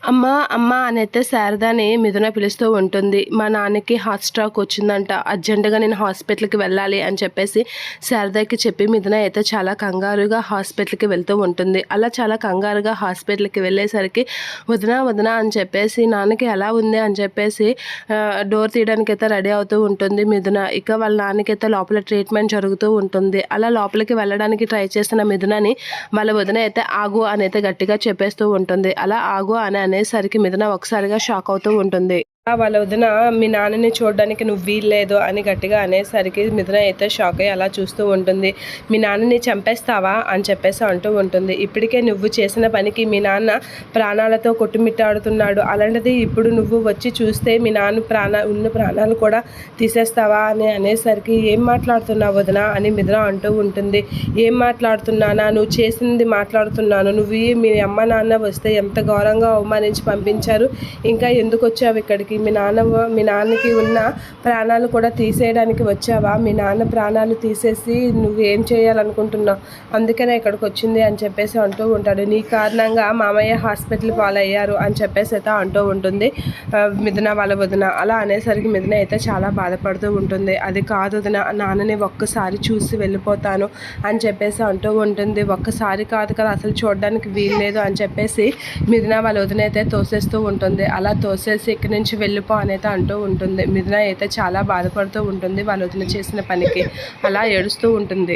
అమ్మ అమ్మ అనైతే శారదాని మిథున పిలుస్తూ ఉంటుంది. మా నాన్నకి హార్ట్ స్ట్రోక్ వచ్చిందంట, అర్జెంటుగా నేను హాస్పిటల్కి వెళ్ళాలి అని చెప్పేసి శారదాకి చెప్పి మిథున అయితే చాలా కంగారుగా హాస్పిటల్కి వెళ్తూ ఉంటుంది. అలా చాలా కంగారుగా హాస్పిటల్కి వెళ్ళేసరికి వదిన వదిన అని చెప్పేసి నాన్నకి ఎలా ఉంది అని చెప్పేసి డోర్ తీయడానికి అయితే రెడీ అవుతూ ఉంటుంది మిథున. ఇక వాళ్ళ నాన్నకైతే లోపల ట్రీట్మెంట్ జరుగుతూ ఉంటుంది. అలా లోపలికి వెళ్ళడానికి ట్రై చేసిన మిథునని వాళ్ళ వదిన అయితే ఆగు అని అయితే గట్టిగా చెప్పేస్తూ ఉంటుంది. అలా ఆగు అని అనేసరికి మిథున ఒకసారిగా షాక్ అవుతూ ఉంటుంది. వాళ్ళ వదిన మీ నాన్నని చూడడానికి నువ్వు వీల్లేదు అని గట్టిగా అనేసరికి మిథున అయితే షాక్ అయ్యి అలా చూస్తూ ఉంటుంది. మీ నాన్నని చంపేస్తావా అని చెప్పేసి అంటూ ఉంటుంది. ఇప్పటికే నువ్వు చేసిన పనికి మీ నాన్న ప్రాణాలతో కొట్టుమిట్టాడుతున్నాడు, అలాంటిది ఇప్పుడు నువ్వు వచ్చి చూస్తే మీ నాన్న ఉన్న ప్రాణాలు కూడా తీసేస్తావా అని అనేసరికి ఏం మాట్లాడుతున్నావు వదిన అని మిథున అంటూ ఉంటుంది. ఏం మాట్లాడుతున్నానా, నువ్వు చేసింది మాట్లాడుతున్నాను. నువ్వు మీ అమ్మ నాన్న వస్తే ఎంత ఘోరంగా అవమానించి పంపించారు, ఇంకా ఎందుకు వచ్చావు ఇక్కడికి? మీ నాన్నకి ఉన్న ప్రాణాలు కూడా తీసేయడానికి వచ్చావా? మీ నాన్న ప్రాణాలు తీసేసి నువ్వు ఏం చేయాలనుకుంటున్నావు, అందుకనే ఇక్కడికి వచ్చింది అని చెప్పేసి అంటూ ఉంటాడు. నీ కారణంగా మామయ్య హాస్పిటల్ పాలయ్యారు అని చెప్పేసి అయితే అంటూ ఉంటుంది మిథున వాళ్ళ వదిన. అలా అనేసరికి మిథున అయితే చాలా బాధపడుతూ ఉంటుంది. అది కాదు వదిన, నాన్నని ఒక్కసారి చూసి వెళ్ళిపోతాను అని చెప్పేసి అంటూ ఉంటుంది. ఒక్కసారి కాదు కదా, అసలు చూడడానికి వీల్లేదు అని చెప్పేసి మిథున వాళ్ళ వదిన అయితే తోసేస్తూ ఉంటుంది. అలా తోసేసి ఇక్కడి నుంచి వెళ్ళిపో అనేది అంటూ ఉంటుంది. మిథున అయితే చాలా బాధపడుతూ ఉంటుంది వాళ్ళ వదిన చేసిన పనికి. అలా ఏడుస్తూ ఉంటుంది.